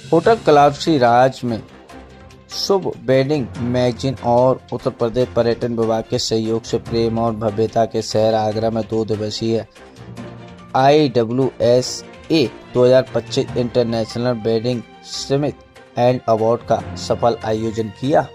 Hotel classy राज में शुभ wedding magazine और उत्तर प्रदेश पर्यटन विभाग के सहयोग से प्रेम और भव्यता के शहर आगरा में 2 दिवसीय IWSA 2025 international wedding summit and award का सफल आयोजन किया।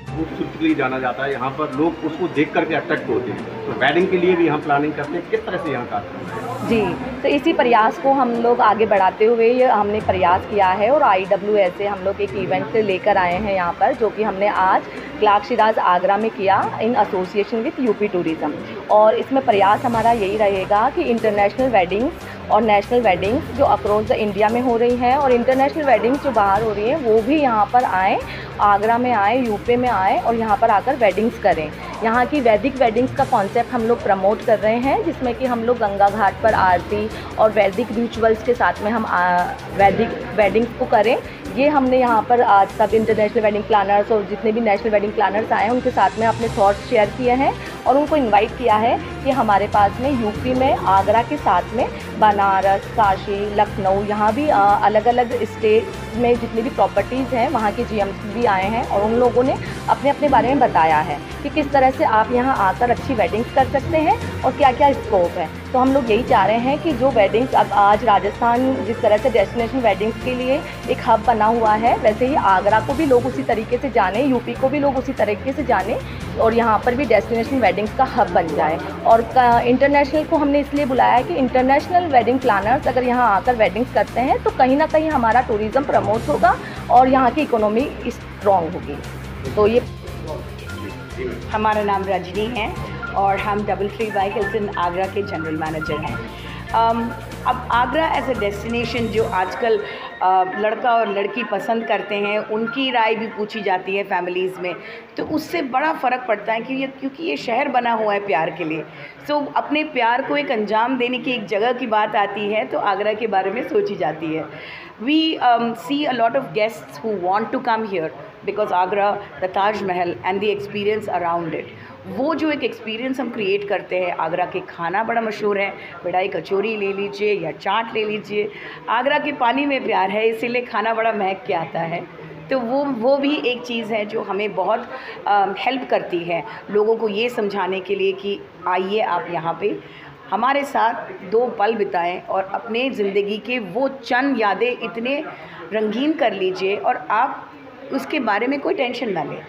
खूबसूरती के लिए जाना जाता है, यहाँ पर लोग उसको देख करके अट्रैक्ट होते हैं। तो वेडिंग के लिए भी हम प्लानिंग करते हैं, किस तरह से यहाँ कार्यक्रम है? जी, तो इसी प्रयास को हम लोग आगे बढ़ाते हुए ये हमने प्रयास किया है और IWSA हम लोग एक इवेंट लेकर आए हैं यहाँ पर, जो कि हमने आज क्लार्क शिराज आगरा में किया in association with UP tourism. और इसमें प्रयास हमारा यही रहेगा कि इंटरनेशनल वेडिंग्स और नेशनल वेडिंग्स जो अक्रॉस द इंडिया में हो रही हैं और इंटरनेशनल वेडिंग्स जो बाहर हो रही हैं वो भी यहाँ पर आएँ, आगरा में आए, यूपी में आए और यहाँ पर आकर वेडिंग्स करें। यहाँ की वैदिक वेडिंग्स का कॉन्सेप्ट हम लोग प्रमोट कर रहे हैं, जिसमें कि हम लोग गंगा घाट पर आरती और वैदिक रिचुअल्स के साथ में हम वैदिक वेडिंग्स को करें। ये हमने यहाँ पर आज सब इंटरनेशनल वेडिंग प्लानर्स और जितने भी नेशनल वेडिंग प्लानर्स आए हैं उनके साथ में अपने थॉट्स शेयर किए हैं और उनको इनवाइट किया है कि हमारे पास में यूपी में आगरा के साथ में बनारस, काशी, लखनऊ, यहाँ भी अलग अलग स्टेट में जितनी भी प्रॉपर्टीज़ हैं वहाँ के GMs भी आए हैं और उन लोगों ने अपने अपने बारे में बताया है कि किस तरह से आप यहाँ आकर अच्छी वेडिंग्स कर सकते हैं और क्या क्या स्कोप है। तो हम लोग यही चाह रहे हैं कि जो वेडिंग्स अब आज राजस्थान जिस तरह से डेस्टिनेशन वेडिंग्स के लिए एक हब बना हुआ है, वैसे ही आगरा को भी लोग उसी तरीके से जाने, यूपी को भी लोग उसी तरीके से जाने और यहाँ पर भी डेस्टिनेशन वेडिंग्स का हब बन जाए। और इंटरनेशनल को हमने इसलिए बुलाया है कि इंटरनेशनल वेडिंग प्लानर्स अगर यहाँ आकर वेडिंग्स करते हैं तो कहीं ना कहीं हमारा टूरिज़्म प्रमोट होगा और यहाँ की इकोनॉमी स्ट्रॉन्ग होगी। तो ये हमारा नाम रजनी है और हम DoubleTree by Hilton आगरा के जनरल मैनेजर हैं। अब आगरा एज ए डेस्टिनेशन जो आजकल लड़का और लड़की पसंद करते हैं, उनकी राय भी पूछी जाती है फैमिलीज़ में, तो उससे बड़ा फ़र्क पड़ता है कि क्योंकि ये शहर बना हुआ है प्यार के लिए। सो अपने प्यार को एक अंजाम देने की एक जगह की बात आती है तो आगरा के बारे में सोची जाती है। We see a lot of guests who want to come here because Agra, the Taj Mahal and the experience around it. वो जो एक एक्सपीरियंस हम क्रिएट करते हैं, आगरा के खाना बड़ा मशहूर है, मिठाई कचौरी ले लीजिए या चाट ले लीजिए। आगरा के पानी में प्यार है इसीलिए खाना बड़ा महक के आता है। तो वो भी एक चीज़ है जो हमें बहुत हेल्प करती है लोगों को ये समझाने के लिए कि आइए आप यहाँ पे हमारे साथ 2 पल बिताएं और अपने ज़िंदगी के वो चंद यादें इतने रंगीन कर लीजिए और आप उसके बारे में कोई टेंशन ना लें।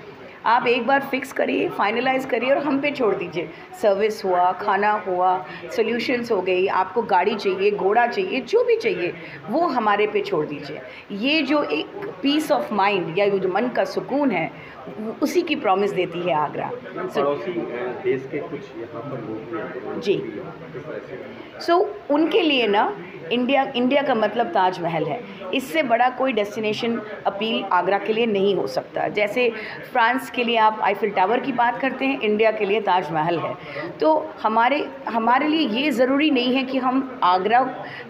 आप एक बार फिक्स करिए, फाइनलाइज़ करिए और हम पे छोड़ दीजिए। सर्विस हुआ, खाना हुआ, सॉल्यूशंस हो गई, आपको गाड़ी चाहिए, घोड़ा चाहिए, जो भी चाहिए वो हमारे पे छोड़ दीजिए। ये जो एक पीस ऑफ माइंड या जो मन का सुकून है उसी की प्रॉमिस देती है आगरा। पड़ोसी देश के कुछ यहाँ पर लोग जी, उनके लिए ना इंडिया का मतलब ताजमहल है। इससे बड़ा कोई डेस्टिनेशन अपील आगरा के लिए नहीं हो सकता। जैसे फ्रांस के लिए आप आईफिल टावर की बात करते हैं, इंडिया के लिए ताजमहल है। तो हमारे लिए ये ज़रूरी नहीं है कि हम आगरा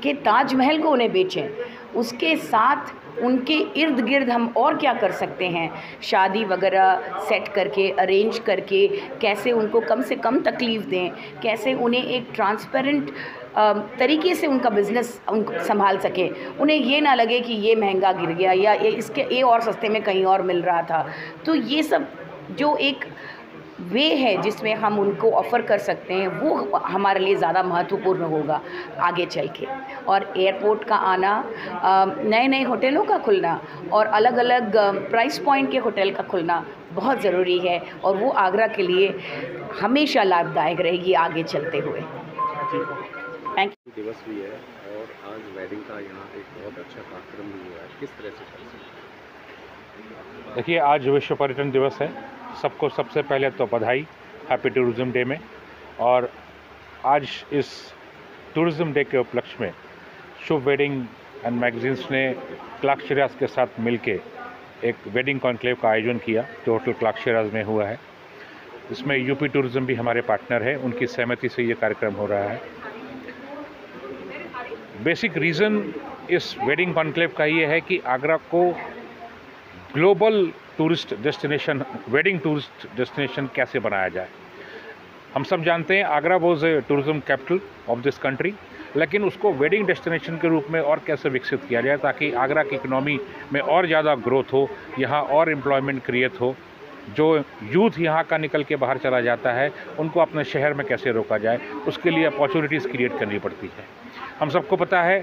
के ताजमहल को उन्हें बेचें, उसके साथ उनके इर्द गिर्द हम और क्या कर सकते हैं, शादी वगैरह सेट करके, अरेंज करके, कैसे उनको कम से कम तकलीफ़ दें, कैसे उन्हें एक ट्रांसपेरेंट तरीके से उनका बिज़नेस उनको संभाल सके, उन्हें ये ना लगे कि ये महंगा गिर गया या ये और सस्ते में कहीं और मिल रहा था। तो ये सब जो एक वे है जिसमें हम उनको ऑफ़र कर सकते हैं वो हमारे लिए ज़्यादा महत्वपूर्ण होगा आगे चल के। और एयरपोर्ट का आना, नए नए होटलों का खुलना और अलग अलग प्राइस पॉइंट के होटल का खुलना बहुत ज़रूरी है और वो आगरा के लिए हमेशा लाभदायक रहेगी आगे चलते हुए। Thank you. दिवस भी है और आज वेडिंग का यहाँ एक बहुत अच्छा कार्यक्रम भी हुआ है, किस तरह से कर सकते हैं? देखिए, आज विश्व पर्यटन दिवस है। सबको सबसे पहले तो बधाई, हैप्पी टूरिज़्म डे में। और आज इस टूरिज़्म डे के उपलक्ष्य में शुभ वेडिंग एंड मैगजीन्स ने क्लार्क शिराज के साथ मिलके एक वेडिंग कॉन्क्लेव का आयोजन किया जो होटल क्लार्क शिराज में हुआ है। इसमें यूपी टूरिज़्म भी हमारे पार्टनर है, उनकी सहमति से ये कार्यक्रम हो रहा है। बेसिक रीज़न इस वेडिंग कॉन्क्लेव का ये है कि आगरा को global tourist destination, wedding tourist destination कैसे बनाया जाए। हम सब जानते हैं Agra was a tourism capital of this country लेकिन उसको वेडिंग डेस्टिनेशन के रूप में और कैसे विकसित किया जाए ताकि आगरा की इकनॉमी में और ज़्यादा ग्रोथ हो, यहाँ और एम्प्लॉयमेंट क्रिएट हो। जो यूथ यहाँ का निकल के बाहर चला जाता है उनको अपने शहर में कैसे रोका जाए, उसके लिए अपॉर्चुनिटीज़ क्रिएट करनी पड़ती है। हम सबको पता है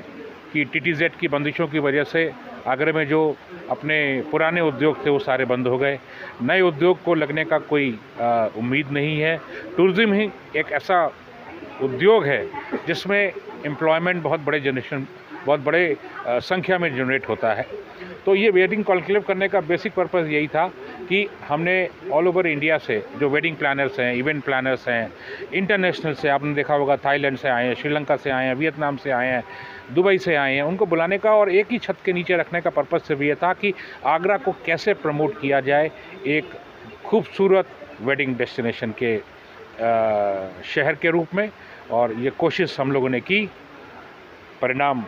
कि TTZ की बंदिशों की वजह से आगरा में जो अपने पुराने उद्योग थे वो सारे बंद हो गए, नए उद्योग को लगने का कोई उम्मीद नहीं है। टूरिज़्म ही एक ऐसा उद्योग है जिसमें एम्प्लॉयमेंट बहुत बड़े संख्या में जनरेट होता है। तो ये वेडिंग कॉन्क्लेव करने का बेसिक पर्पस यही था कि हमने ऑल ओवर इंडिया से जो वेडिंग प्लानर्स हैं, इवेंट प्लानर्स हैं, इंटरनेशनल से, आपने देखा होगा थाईलैंड से आए हैं, श्रीलंका से आए हैं, वियतनाम से आए हैं, दुबई से आए हैं, उनको बुलाने का और एक ही छत के नीचे रखने का पर्पस सिर्फ ये था कि आगरा को कैसे प्रमोट किया जाए एक खूबसूरत वेडिंग डेस्टिनेशन के शहर के रूप में। और ये कोशिश हम लोगों ने की, परिणाम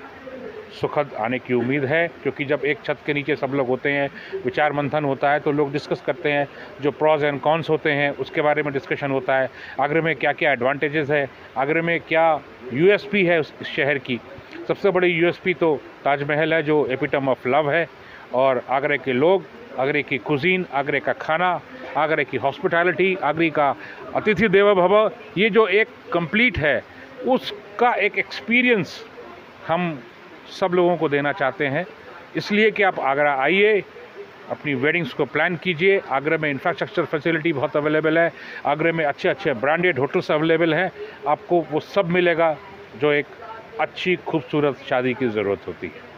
सुखद आने की उम्मीद है, क्योंकि जब एक छत के नीचे सब लोग होते हैं, विचार मंथन होता है, तो लोग डिस्कस करते हैं, जो प्रॉज एंड कॉन्स होते हैं उसके बारे में डिस्कशन होता है। आगरा में क्या क्या एडवांटेजेस है, आगरा में क्या USP है उस शहर की। सबसे बड़ी USP तो ताजमहल है जो एपिटम ऑफ लव है, और आगरा के लोग, आगरा की कुजीन, आगरा का खाना, आगरा की हॉस्पिटैलिटी, आगरा का अतिथि देवो भव, ये जो एक कंप्लीट है उसका एक एक्सपीरियंस हम सब लोगों को देना चाहते हैं। इसलिए कि आप आगरा आइए, अपनी वेडिंग्स को प्लान कीजिए। आगरा में इंफ्रास्ट्रक्चर फैसिलिटी बहुत अवेलेबल है, आगरा में अच्छे अच्छे ब्रांडेड होटल्स अवेलेबल हैं, आपको वो सब मिलेगा जो एक अच्छी खूबसूरत शादी की ज़रूरत होती है।